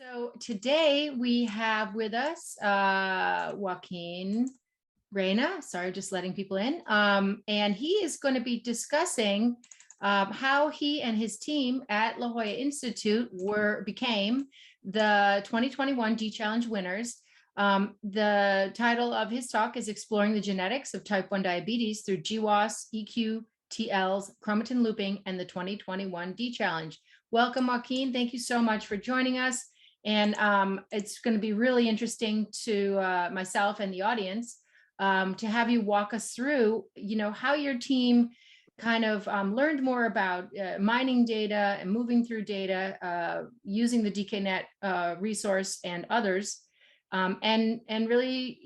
So today we have with us Joaquin, Reyna, sorry, just letting people in. And he is going to be discussing how he and his team at La Jolla Institute became the 2021 DChallenge winners. The title of his talk is Exploring the Genetics of Type 1 Diabetes through GWAS, eQTLs, Chromatin Looping, and the 2021 DChallenge. Welcome, Joaquin. Thank you so much for joining us. And it's going to be really interesting to myself and the audience to have you walk us through, how your team kind of learned more about mining data and moving through data, using the DKNet resource and others, and really,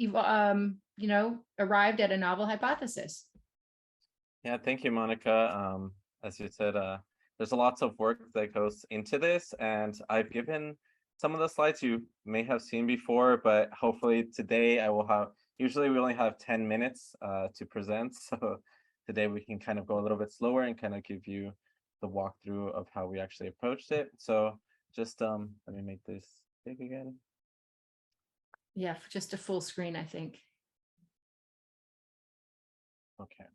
arrived at a novel hypothesis. Yeah, thank you, Monica. As you said, there's lots of work that goes into this, and I've given some of the slides you may have seen before, but hopefully today I will have, usually we only have 10 minutes to present. So today we can kind of go a little bit slower and kind of give you the walkthrough of how we actually approached it. So just let me make this big again. Yeah, just a full screen, I think. Okay.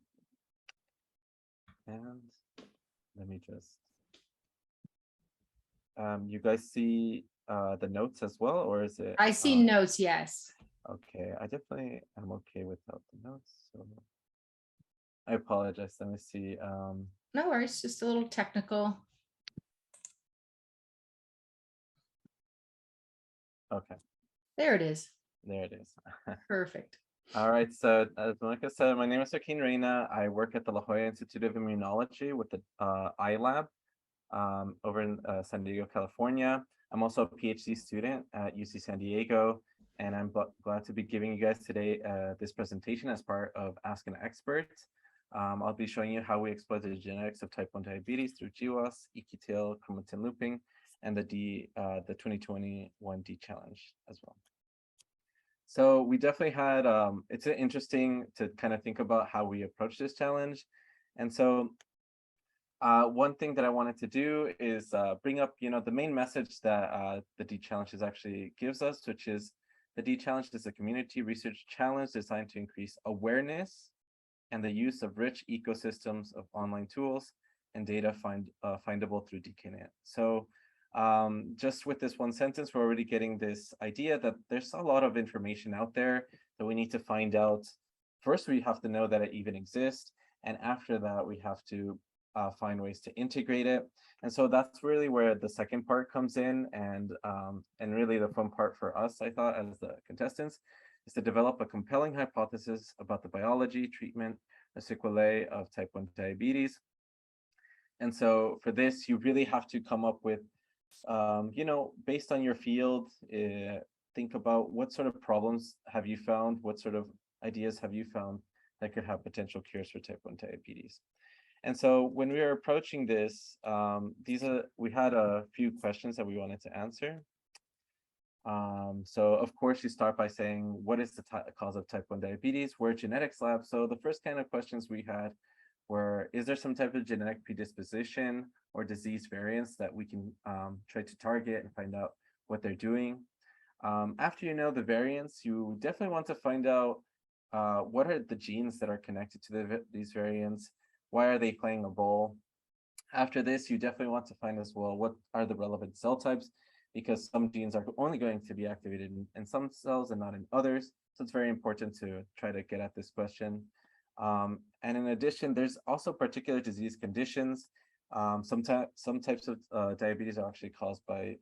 And let me just, you guys see the notes as well, or is it? I see notes, yes. Okay, I definitely am okay without the notes. So I apologize. Let me see. No worries, just a little technical. Okay. There it is. There it is. Perfect. All right. So as Monica said, my name is Joaquin Reyna. I work at the La Jolla Institute of Immunology with the iLab over in San Diego, California. I'm also a PhD student at UC San Diego, and I'm glad to be giving you guys today this presentation as part of Ask an Expert. I'll be showing you how we exploit the genetics of type 1 diabetes through GWAS, eQTL, chromatin looping, and the 2021 DChallenge as well. So we definitely had, it's interesting to kind of think about how we approach this challenge. And so one thing that I wanted to do is bring up, the main message that the DChallenge actually gives us, which is the DChallenge is a community research challenge designed to increase awareness and the use of rich ecosystems of online tools and data findable through DKNet. So just with this one sentence, we're already getting this idea that there's a lot of information out there that we need to find out. First, we have to know that it even exists. And after that, we have to find ways to integrate it. And so that's really where the second part comes in. And really the fun part for us, I thought, as the contestants, is to develop a compelling hypothesis about the biology, treatment, or sequelae of type 1 diabetes. And so for this, you really have to come up with, based on your field, think about what sort of problems have you found, what sort of ideas have you found that could have potential cures for type 1 diabetes. And so when we were approaching this, we had a few questions that we wanted to answer. So of course, you start by saying, what is the cause of type 1 diabetes? We're a genetics lab. So the first kind of questions we had were, is there some type of genetic predisposition or disease variants that we can try to target and find out what they're doing? After you know the variants, you definitely want to find out what are the genes that are connected to these variants? Why are they playing a role? After this, you definitely want to find as well, what are the relevant cell types? Because some genes are only going to be activated in some cells and not in others. So it's very important to try to get at this question. And in addition, there's also particular disease conditions. Some types of diabetes are actually caused by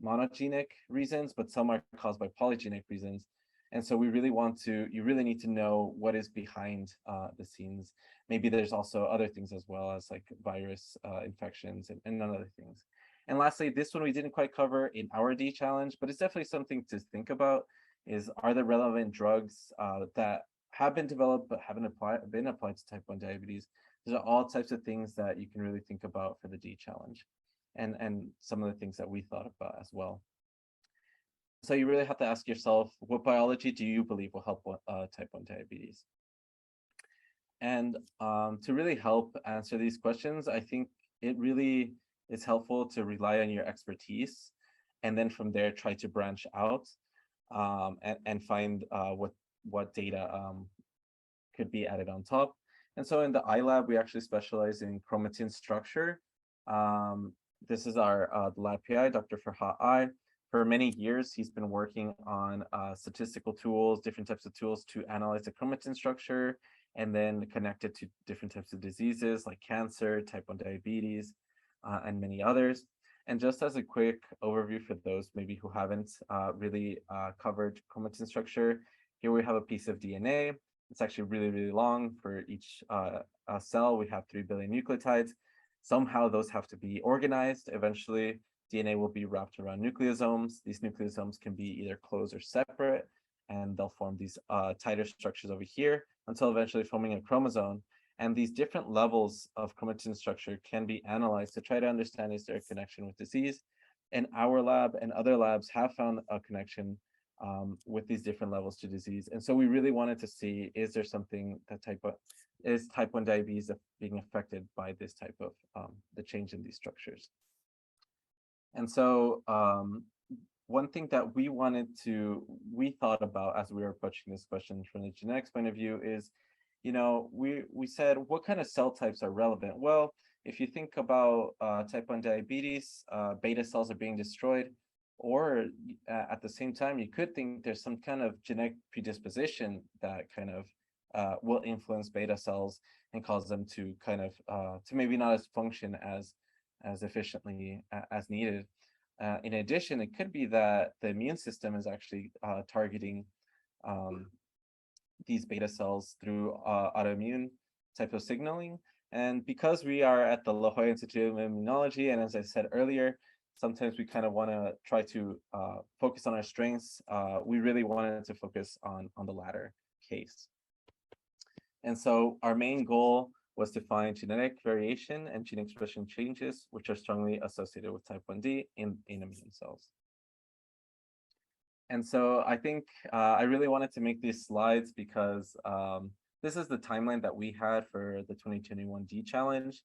monogenic reasons, but some are caused by polygenic reasons. And so you really need to know what is behind the scenes. Maybe there's also other things as well, as like virus infections and other things. And lastly, this one we didn't quite cover in our DChallenge, but it's definitely something to think about, is are there relevant drugs that have been developed but haven't been applied to type 1 diabetes? These are all types of things that you can really think about for the DChallenge, and some of the things that we thought about as well. So you really have to ask yourself, what biology do you believe will help type 1 diabetes? And to really help answer these questions, I think it really is helpful to rely on your expertise. and then from there try to branch out and find what data could be added on top. And so in the iLab, we actually specialize in chromatin structure. This is our lab PI, Dr. Farhat I. For many years, he's been working on statistical tools, different types of tools to analyze the chromatin structure and then connect it to different types of diseases like cancer, type 1 diabetes, and many others. And just as a quick overview for those maybe who haven't really covered chromatin structure, here we have a piece of DNA. It's actually really, really long. For each cell, we have 3 billion nucleotides. Somehow those have to be organized. Eventually, DNA will be wrapped around nucleosomes. These nucleosomes can be either closed or separate, and they'll form these tighter structures over here until eventually forming a chromosome. And these different levels of chromatin structure can be analyzed to try to understand, is there a connection with disease? And our lab and other labs have found a connection with these different levels to disease. And so we really wanted to see, is there something that is type 1 diabetes being affected by this type of the change in these structures? And so one thing that we thought about as we were approaching this question from the genetics point of view is, we said, what kind of cell types are relevant? Well, if you think about type 1 diabetes, beta cells are being destroyed, or at the same time, you could think there's some kind of genetic predisposition that kind of will influence beta cells and cause them to kind of to maybe not as function as efficiently as needed. In addition, it could be that the immune system is actually targeting these beta cells through autoimmune type of signaling. And because we are at the La Jolla Institute of Immunology, and as I said earlier, sometimes we kind of want to try to focus on our strengths. We really wanted to focus on the latter case. And so our main goal was to find genetic variation and gene expression changes, which are strongly associated with type 1D in immune cells. And so I think I really wanted to make these slides because this is the timeline that we had for the 2021 DChallenge.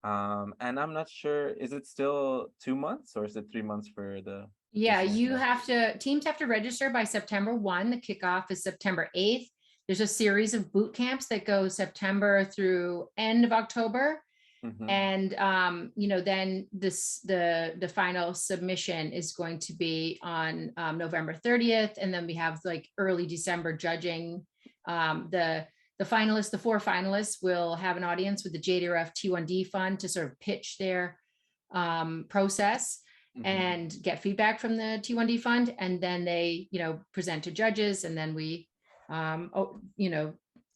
And I'm not sure, is it still 2 months or is it 3 months for the? Yeah, teams have to register by September 1. The kickoff is September 8th. There's a series of boot camps that go September through end of October. Mm-hmm. And then the final submission is going to be on November 30th, and then we have like early December judging. The finalists, the 4 finalists, will have an audience with the JDRF T1D Fund to sort of pitch their process. Mm-hmm. And get feedback from the T1D Fund, and then they present to judges, and then we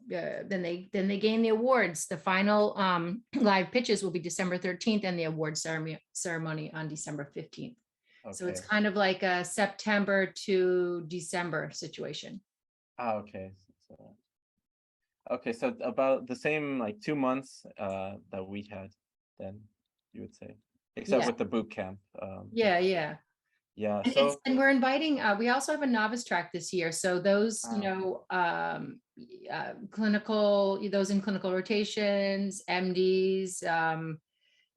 then they gain the awards. The final live pitches will be December 13th, and the award ceremony on December 15th. Okay. So it's kind of like a September to December situation. Oh, okay. So about the same, like 2 months that we had then, you would say, except with the boot camp. Yeah. And we're inviting, we also have a novice track this year. So those, those in clinical rotations, MDs,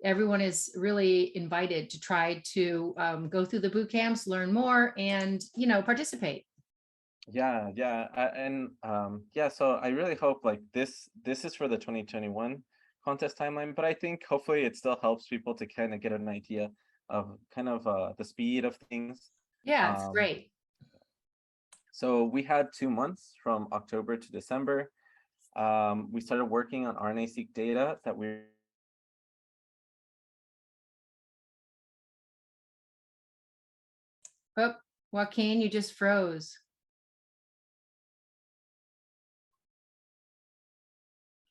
everyone is really invited to try to go through the boot camps, learn more, and, participate. Yeah. So I really hope like this is for the 2021 contest timeline, but I think hopefully it still helps people to kind of get an idea of kind of the speed of things. Yeah, it's great. So we had 2 months from October to December. We started working on RNA-seq data that we. Oh, Joaquin, you just froze.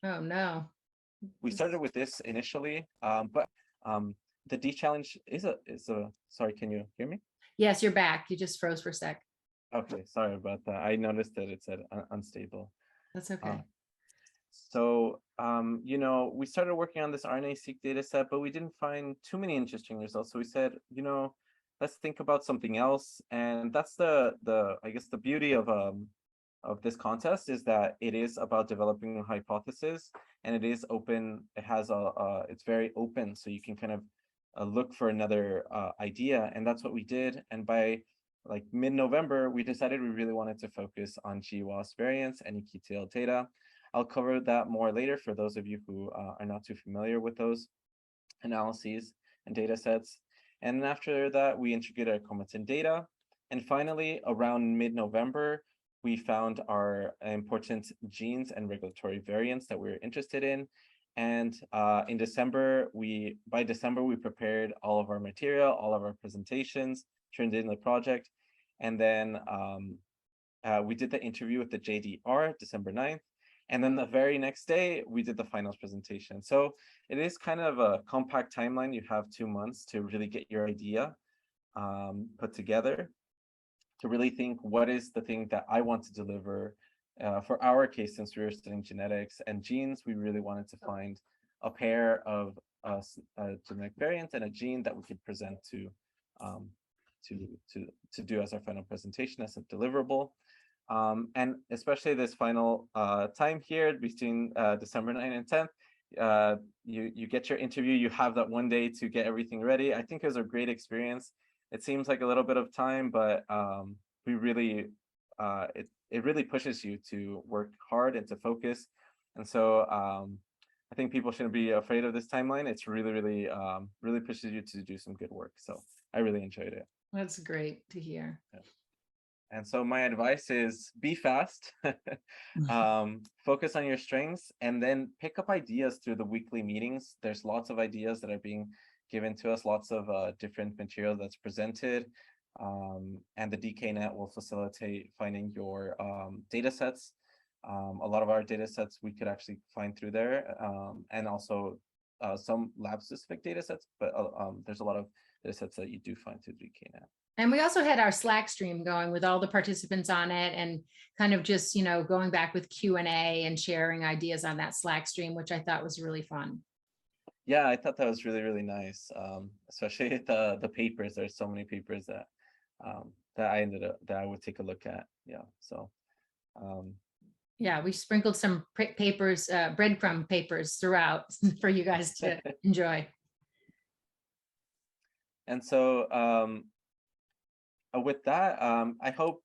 Oh no. We started with this initially, but the DChallenge is a sorry, can you hear me? Yes, you're back. You just froze for a sec. Okay, sorry about that. I noticed that it said unstable. That's okay. So we started working on this RNA-seq data set, but we didn't find too many interesting results. So we said, let's think about something else. And that's the I guess the beauty of this contest is that it is about developing a hypothesis, and it is open. It has it's very open, so you can kind of look for another idea, and that's what we did. And by like mid-November, we decided we really wanted to focus on GWAS variants and eQTL data. I'll cover that more later for those of you who are not too familiar with those analyses and data sets. And after that, we integrated chromatin data. And finally, around mid-November, we found our important genes and regulatory variants that we were interested in. And in December, by December, we prepared all of our material, all of our presentations, turned in the project. And then we did the interview with the JDR, December 9th. And then the very next day, we did the finals presentation. So it is kind of a compact timeline. You have 2 months to really get your idea put together, to really think, what is the thing that I want to deliver? For our case, since we were studying genetics and genes, we really wanted to find a pair of genetic variants and a gene that we could present to do as our final presentation as a deliverable. And especially this final time here between December 9th and 10th, you get your interview, you have that one day to get everything ready. I think it was a great experience. It seems like a little bit of time, but we really, it really pushes you to work hard and to focus. And so I think people shouldn't be afraid of this timeline. It's really, really, really pushes you to do some good work. So I really enjoyed it. That's great to hear. Yeah. And so my advice is be fast, focus on your strengths, and then pick up ideas through the weekly meetings. There's lots of ideas that are being given to us, lots of different material that's presented. And the DKNet will facilitate finding your data sets. A lot of our data sets we could actually find through there, and also some lab-specific data sets, but there's a lot of data sets that you do find through DKNet. And we also had our Slack stream going with all the participants on it, and kind of just, going back with Q&A and sharing ideas on that Slack stream, which I thought was really fun. Yeah, I thought that was really, really nice, especially the papers. There's so many papers that that I would take a look at. Yeah, so. Yeah, we sprinkled some papers, breadcrumb papers throughout for you guys to enjoy. And so with that, I hope,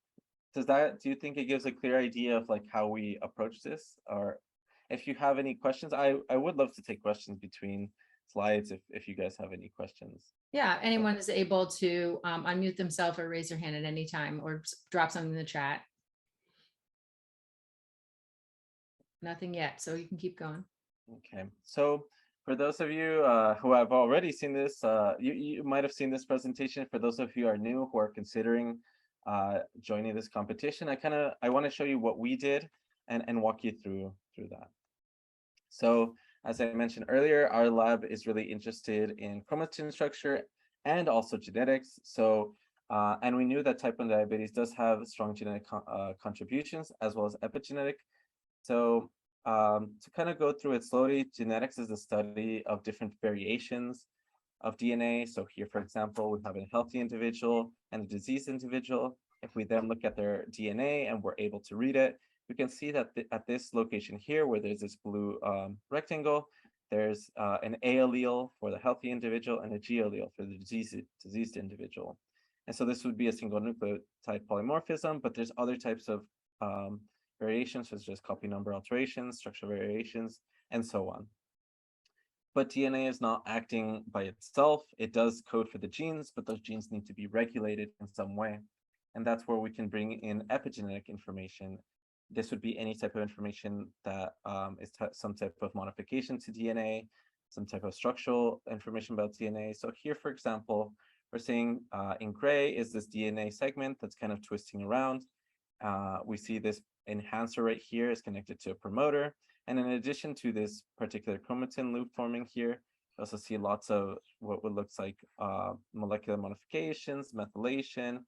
do you think it gives a clear idea of like how we approach this? Or if you have any questions, I would love to take questions between slides if you guys have any questions. Yeah, anyone is able to unmute themselves or raise their hand at any time, or drop something in the chat. Nothing yet, so you can keep going. Okay, so for those of you who have already seen this, you might have seen this presentation. For those of you who are new, who are considering joining this competition, I want to show you what we did and walk you through that. So as I mentioned earlier, our lab is really interested in chromatin structure and also genetics. So and we knew that type 1 diabetes does have strong genetic contributions as well as epigenetic. So to kind of go through it slowly, genetics is the study of different variations of DNA. So here, for example, we have a healthy individual and a diseased individual. If we then look at their DNA and we're able to read it, we can see that at this location here, where there's this blue rectangle, there's an A allele for the healthy individual and a G allele for the diseased individual. And so this would be a single nucleotide polymorphism, but there's other types of variations, such as copy number alterations, structural variations, and so on. But DNA is not acting by itself. It does code for the genes, but those genes need to be regulated in some way. And that's where we can bring in epigenetic information. This would be any type of information that is some type of modification to DNA, some type of structural information about DNA. So here, for example, we're seeing in gray is this DNA segment that's kind of twisting around. We see this enhancer right here is connected to a promoter. And in addition to this particular chromatin loop forming here, you also see lots of what looks like molecular modifications, methylation,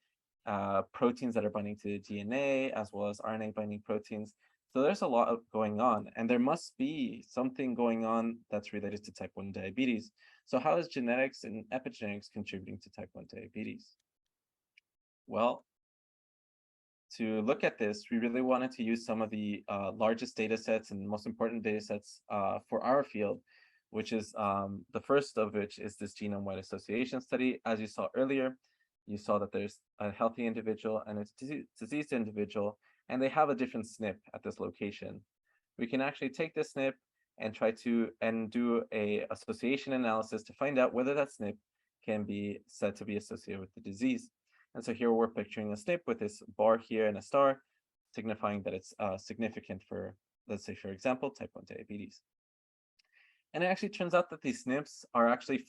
proteins that are binding to the DNA, as well as RNA binding proteins. So there's a lot going on, and there must be something going on that's related to type 1 diabetes. So how is genetics and epigenetics contributing to type 1 diabetes? Well, to look at this, we really wanted to use some of the largest data sets and most important data sets for our field, which is the first of which is this genome-wide association study. As you saw earlier, you saw that there's a healthy individual and a diseased individual, and they have a different SNP at this location. We can actually take this SNP and try to do a association analysis to find out whether that SNP can be said to be associated with the disease. And so here we're picturing a SNP with this bar here and a star, signifying that it's significant for, let's say, for example, type 1 diabetes. And it actually turns out that these SNPs are actually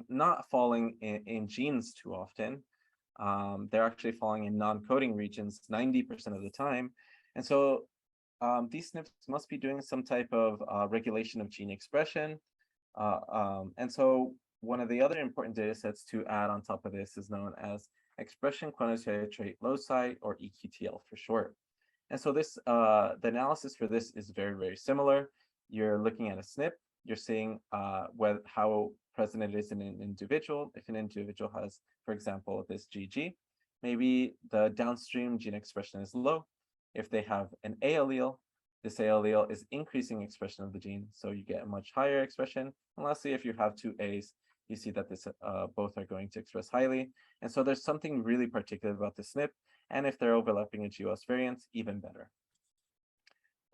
not falling in genes too often. They're actually falling in non-coding regions 90% of the time. And so these SNPs must be doing some type of regulation of gene expression. And so one of the other important data sets to add on top of this is known as expression quantitative trait loci, or eQTL for short. And so this, the analysis for this is very, very similar. You're looking at a SNP, you're seeing how present it is in an individual. If an individual has, for example, this GG, maybe the downstream gene expression is low. If they have an A allele, this A allele is increasing expression of the gene, so you get a much higher expression. And lastly, if you have two A's, you see that this both are going to express highly. And so there's something really particular about the SNP, and if they're overlapping a GWAS variant, even better.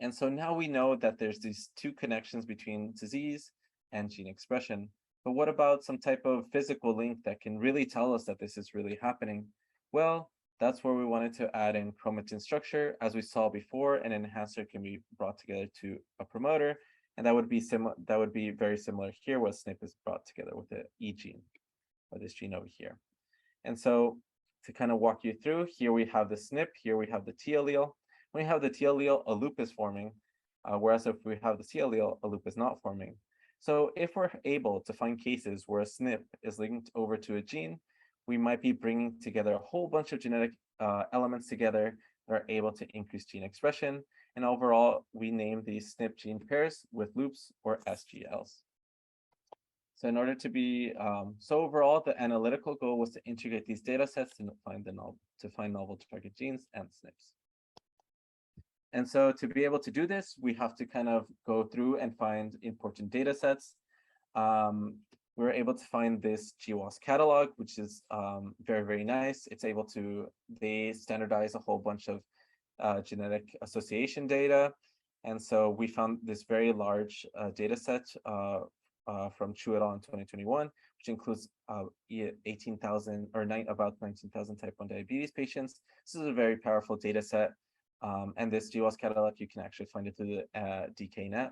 And so now we know that there's these two connections between disease and gene expression. But what about some type of physical link that can really tell us that this is really happening? Well, that's where we wanted to add in chromatin structure. As we saw before, an enhancer can be brought together to a promoter, and that would be similar. That would be very similar here, where SNP is brought together with the E gene, or this gene over here. And so, to kind of walk you through, here we have the SNP, here we have the T allele. When we have the T allele, a loop is forming, whereas if we have the C allele, a loop is not forming. So if we're able to find cases where a SNP is linked over to a gene, we might be bringing together a whole bunch of genetic elements together that are able to increase gene expression. And overall, we name these SNP gene pairs with loops, or SGLs. So in order to be, so overall, the analytical goal was to integrate these data sets and find novel target genes and SNPs. And so to be able to do this, we have to kind of go through and find important data sets. We were able to find this GWAS catalog, which is very, very nice. It's able to, they standardize a whole bunch of genetic association data. And so we found this very large data set from Chu et al. In 2021, which includes 18,000 or about 19,000 type 1 diabetes patients. This is a very powerful data set. And this GWAS catalog, you can actually find it through the DKNet.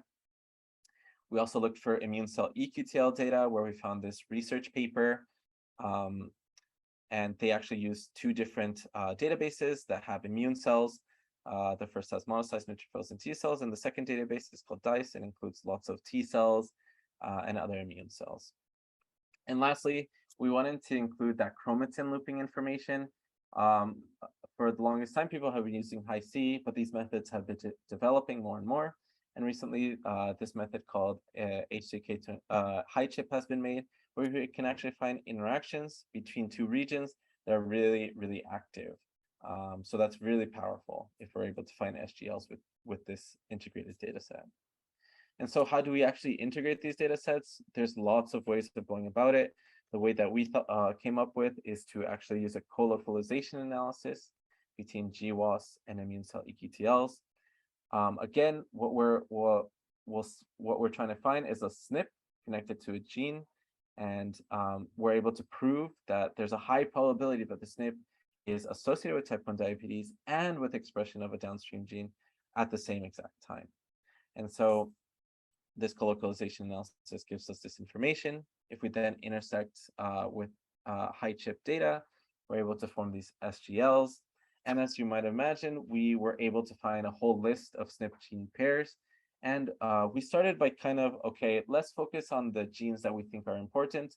We also looked for immune cell eQTL data, where we found this research paper. And they actually use two different databases that have immune cells. The first has monocytes, neutrophils, and T cells, and the second database is called DICE. It includes lots of T cells and other immune cells. And lastly, we wanted to include that chromatin looping information. For the longest time, people have been using Hi-C, but these methods have been developing more and more. And recently, this method called HCK Hi-Chip has been made, where we can actually find interactions between two regions that are really, really active. So that's really powerful if we're able to find SGLs with this integrated data set. And so how do we actually integrate these data sets? There's lots of ways of going about it. The way that we came up with is to actually use a co-localization analysis between GWAS and immune cell eQTLs. Again, what we're trying to find is a SNP connected to a gene, and we're able to prove that there's a high probability that the SNP is associated with type 1 diabetes and with expression of a downstream gene at the same exact time. And so this co-localization analysis gives us this information. If we then intersect with Hi-Chip data, we're able to form these SGLs. And as you might imagine, we were able to find a whole list of SNP gene pairs. And we started by kind of, okay, let's focus on the genes that we think are important.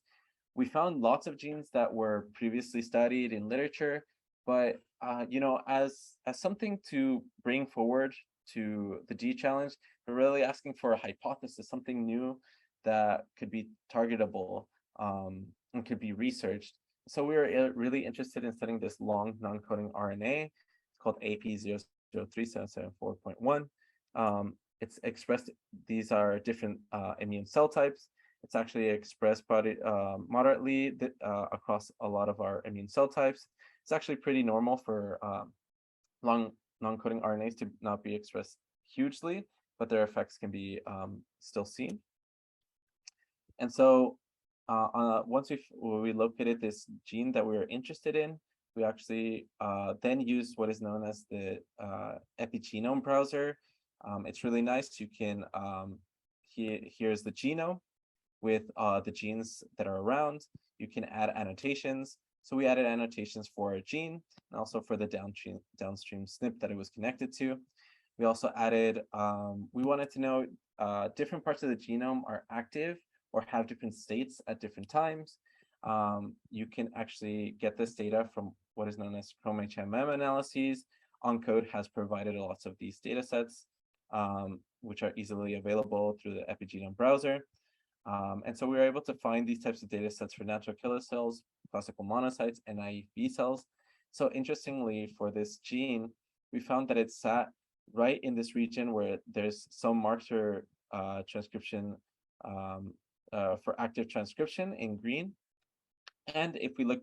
We found lots of genes that were previously studied in literature, but you know, as something to bring forward to the DChallenge, we're really asking for a hypothesis, something new that could be targetable and could be researched. So we were really interested in studying this long non-coding RNA. It's called AP003774.1. It's expressed, these are different immune cell types. It's actually expressed moderately across a lot of our immune cell types. It's actually pretty normal for long non-coding RNAs to not be expressed hugely, but their effects can be still seen. And so once we located this gene that we were interested in, we actually then used what is known as the epigenome browser. It's really nice. You can, here's the genome with the genes that are around. You can add annotations. So we added annotations for our gene and also for the downstream SNP that it was connected to. We also added, we wanted to know different parts of the genome are active or have different states at different times. You can actually get this data from what is known as Chroma analyses. ENCODE has provided lots of these data sets, which are easily available through the epigenome browser. And so we were able to find these types of data sets for natural killer cells, classical monocytes, and naive B cells. So interestingly, for this gene, we found that it sat right in this region where there's some marker transcription for active transcription in green. And if we look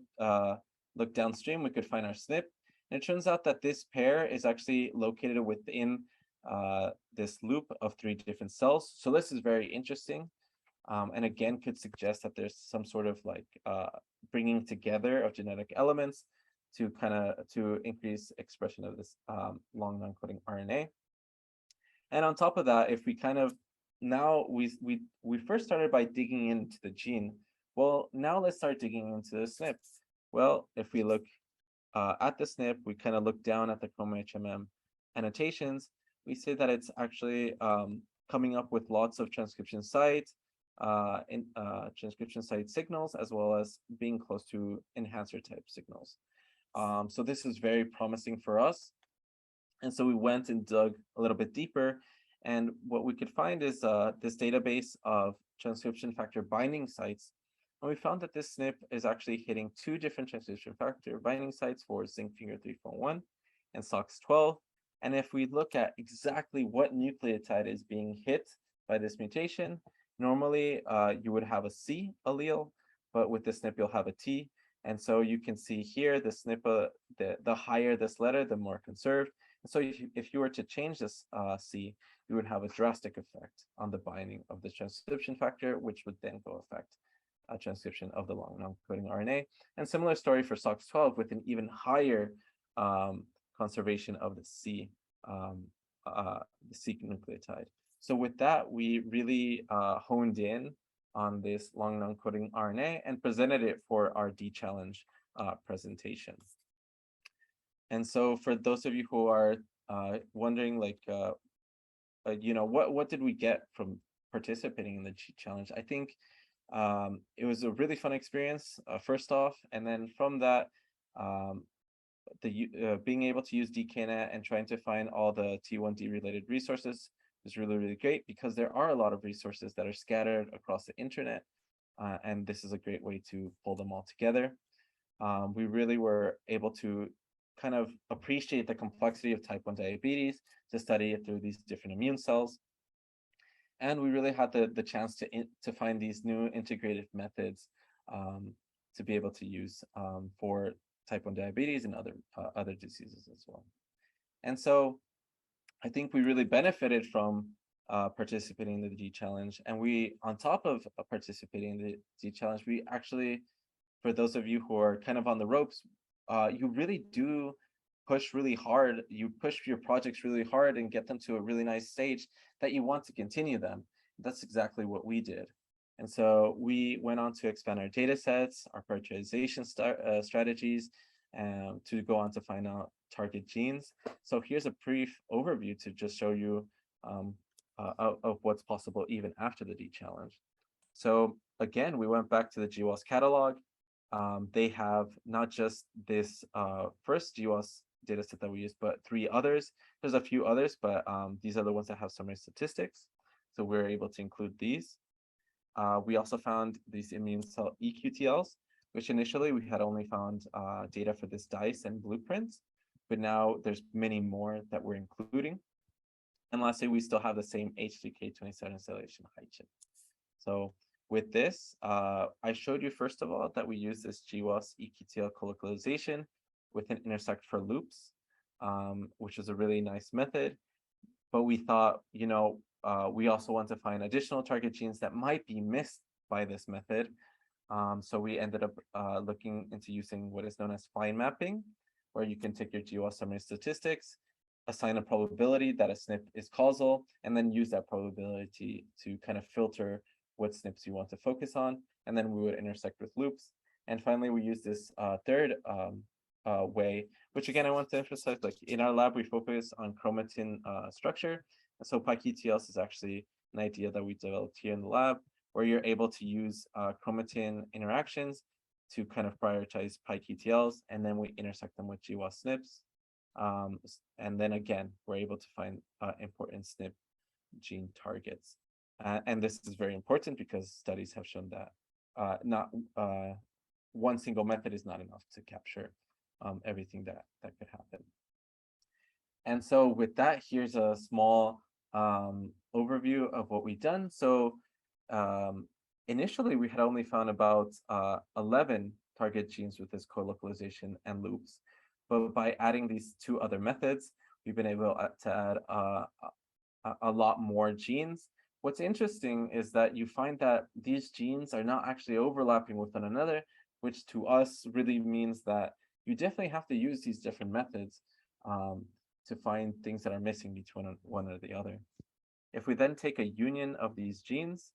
downstream, we could find our SNP. And it turns out that this pair is actually located within this loop of 3 different cells. So this is very interesting. And again, could suggest that there's some sort of like bringing together of genetic elements to increase expression of this long non-coding RNA. And on top of that, if we now we first started by digging into the gene. Well, now let's start digging into the SNP. Well, if we look at the SNP, we kind of look down at the Chroma annotations. We see that it's actually coming up with lots of transcription sites, transcription site signals, as well as being close to enhancer type signals. So this is very promising for us. And so we went and dug a little bit deeper. And what we could find is this database of transcription factor binding sites. And we found that this SNP is actually hitting 2 different transcription factor binding sites for zinc finger 3.1 and SOX12. And if we look at exactly what nucleotide is being hit by this mutation, normally you would have a C allele, but with this SNP, you'll have a T. And so you can see here, the SNP, the higher this letter, the more conserved. And so if you were to change this C, you would have a drastic effect on the binding of the transcription factor, which would then go affect transcription of the long non-coding RNA. And similar story for SOX12 with an even higher conservation of the C nucleotide. So with that, we really honed in on this long non-coding RNA and presented it for our DChallenge presentation. And so for those of you who are wondering, like, what did we get from participating in the DChallenge? I think it was a really fun experience, first off, and then from that, being able to use DKNet and trying to find all the T1D related resources is really, really great, because there are a lot of resources that are scattered across the internet, and this is a great way to pull them all together. We really were able to kind of appreciate the complexity of type 1 diabetes, to study it through these different immune cells. And we really had the chance to find these new integrative methods to be able to use for type 1 diabetes and other diseases as well. And so I think we really benefited from participating in the DChallenge. And we, on top of participating in the DChallenge, we actually, for those of you who are kind of on the ropes, you really do push really hard. You push your projects really hard and get them to a really nice stage that you want to continue them. That's exactly what we did. And so we went on to expand our data sets, our prioritization strategies, to go on to find out target genes. So here's a brief overview to just show you of what's possible even after the DChallenge. So again, we went back to the GWAS catalog. They have not just this first GWAS dataset that we used, but 3 others. There's a few others, but these are the ones that have summary statistics. So we're able to include these. We also found these immune cell eQTLs, which initially we had only found data for this DICE and blueprints, but now there's many more that we're including. And lastly, we still have the same H3K27 acceleration height chain. So with this, I showed you first of all that we use this GWAS eQTL colocalization with an intersect for loops, which is a really nice method. But we thought, we also want to find additional target genes that might be missed by this method. So we ended up looking into using what is known as fine mapping, where you can take your GWAS summary statistics, assign a probability that a SNP is causal, and then use that probability to kind of filter what SNPs you want to focus on. And then we would intersect with loops. And finally, we use this third way, which again, I want to emphasize, like in our lab, we focus on chromatin structure. And so eQTLs is actually an idea that we developed here in the lab, where you're able to use chromatin interactions to kind of prioritize eQTLs, and then we intersect them with GWAS SNPs. And then again, we're able to find important SNP gene targets. And this is very important because studies have shown that not one single method is not enough to capture everything that could happen. And so with that, here's a small overview of what we've done. So initially, we had only found about 11 target genes with this co-localization and loops. But by adding these two other methods, we've been able to add a lot more genes. What's interesting is that you find that these genes are not actually overlapping with one another, which to us really means that you definitely have to use these different methods to find things that are missing between one or the other. If we then take a union of these genes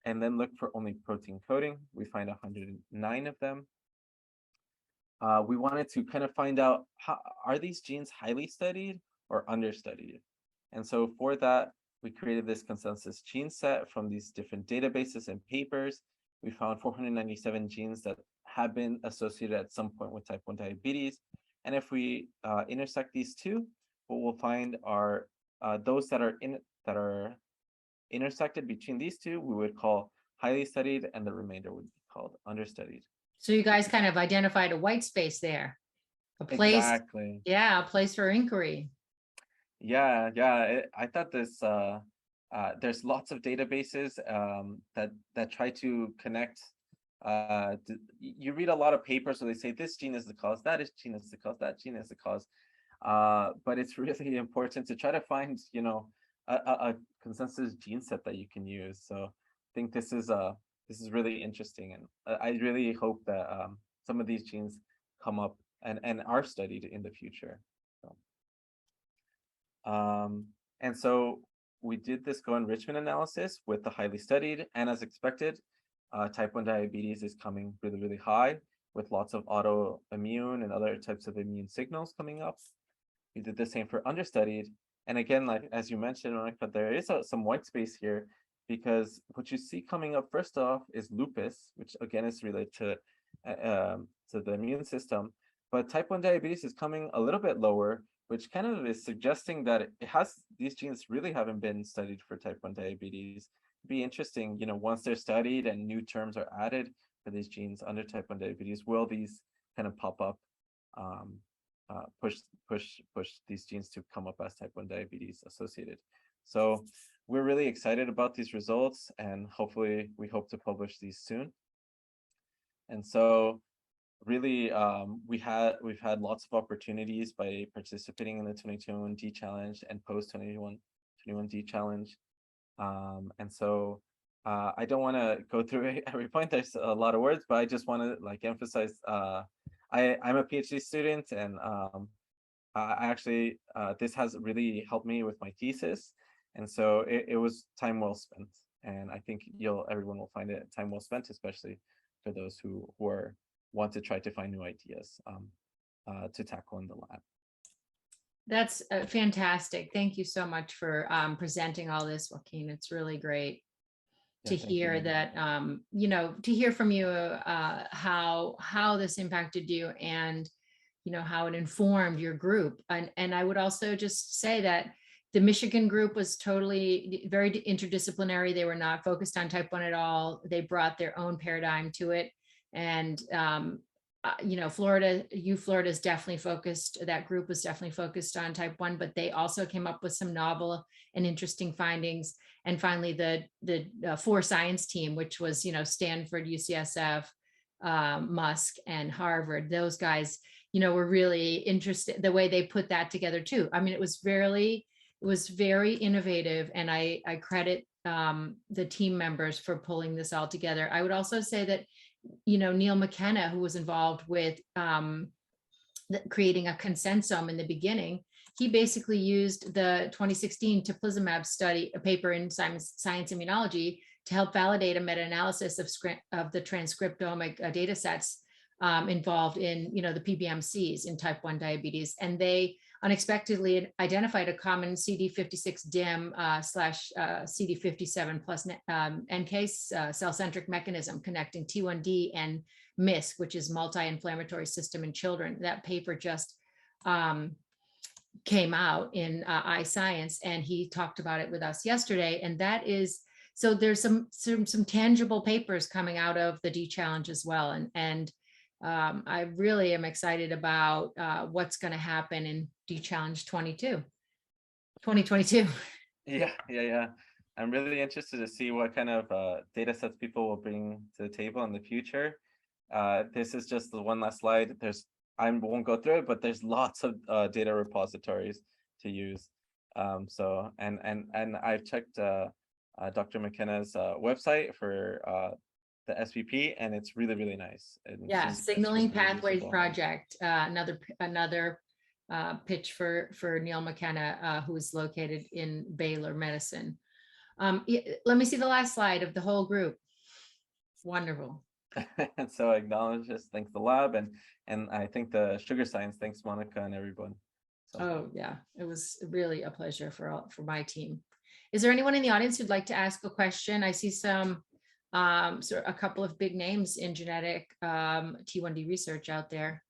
and then look for only protein coding, we find 109 of them. We wanted to kind of find out, are these genes highly studied or understudied? And so for that, we created this consensus gene set from these different databases and papers. We found 497 genes that have been associated at some point with type 1 diabetes. And if we intersect these two, what we'll find are those that are intersected between these two, we would call highly studied, and the remainder would be called understudied. So you guys kind of identified a white space there, a place. Exactly. Yeah, a place for inquiry. Yeah. I thought this. There's lots of databases that try to connect. You read a lot of papers where they say this gene is the cause, that gene is the cause, that gene is the cause. But it's really important to try to find, a consensus gene set that you can use. So I think this is really interesting, and I really hope that some of these genes come up and are studied in the future. And so we did this co-enrichment analysis with the highly studied, and as expected, type 1 diabetes is coming really, really high with lots of autoimmune and other types of immune signals coming up. We did the same for understudied. And again, like as you mentioned, Monica, there is some white space here, because what you see coming up first off is lupus, which again is related to the immune system. But type 1 diabetes is coming a little bit lower, which kind of is suggesting that these genes really haven't been studied for type 1 diabetes. It'd be interesting, once they're studied and new terms are added for these genes under type 1 diabetes, will these kind of pop up, push these genes to come up as type 1 diabetes associated. So we're really excited about these results, and hopefully we hope to publish these soon. And so really, we've had lots of opportunities by participating in the 2021 DChallenge and post 2021 DChallenge. And so I don't want to go through every point. There's a lot of words, but I just want to emphasize I'm a PhD student, and I actually this has really helped me with my thesis, and so it was time well spent. And I think everyone will find it time well spent, especially for those who want to try to find new ideas to tackle in the lab. That's fantastic. Thank you so much for presenting all this, Joaquin. It's really great to hear that, to hear from you how this impacted you, and how it informed your group. And I would also just say that the Michigan group was totally very interdisciplinary. They were not focused on type 1 at all. They brought their own paradigm to it. And Florida is definitely focused, that group was definitely focused on type 1, but they also came up with some novel and interesting findings. And finally, the 4 science team, which was, Stanford, UCSF, Musk, and Harvard, those guys, were really interested the way they put that together too. I mean, it was very innovative, and I credit the team members for pulling this all together. I would also say that Neil McKenna, who was involved with creating a consensome in the beginning, he basically used the 2016 teplizumab study, a paper in Science Immunology, to help validate a meta-analysis of the transcriptomic data sets involved in the PBMCs in type 1 diabetes. And they unexpectedly identified a common CD56 DIM slash CD57 plus NK cell-centric mechanism connecting T1D and MISC, which is multi-inflammatory system in children. That paper just came out in iScience, and he talked about it with us yesterday. And that is, so there's some tangible papers coming out of the DChallenge as well. And I really am excited about what's going to happen in DChallenge 2022. Yeah. I'm really interested to see what kind of data sets people will bring to the table in the future. This is just the one last slide. I won't go through it, but there's lots of data repositories to use. So I've checked Dr. McKenna's website for the SPP, and it's really, really nice. And yeah, Signaling really Pathways usable. Project, another pitch for Neil McKenna, who is located in Baylor Medicine. Let me see the last slide of the whole group. Wonderful. And so I acknowledge this, thanks the lab, and I think the Sugar Science, thanks Monica and everyone. So. Oh yeah, it was really a pleasure for my team. Is there anyone in the audience who'd like to ask a question? I see some a couple of big names in genetic T1D research out there.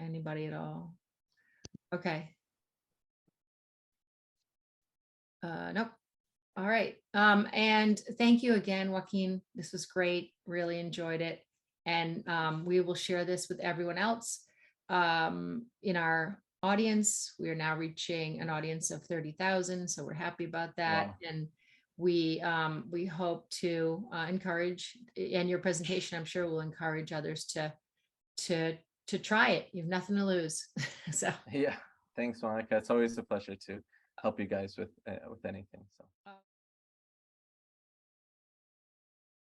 Anybody at all? Okay. Nope. All right. And thank you again, Joaquin. This was great. Really enjoyed it. And we will share this with everyone else in our audience. We are now reaching an audience of 30,000. So we're happy about that. Wow. And we hope to encourage, and your presentation, I'm sure, will encourage others to try it. You have nothing to lose. So yeah, thanks, Monica. It's always a pleasure to help you guys with anything. So.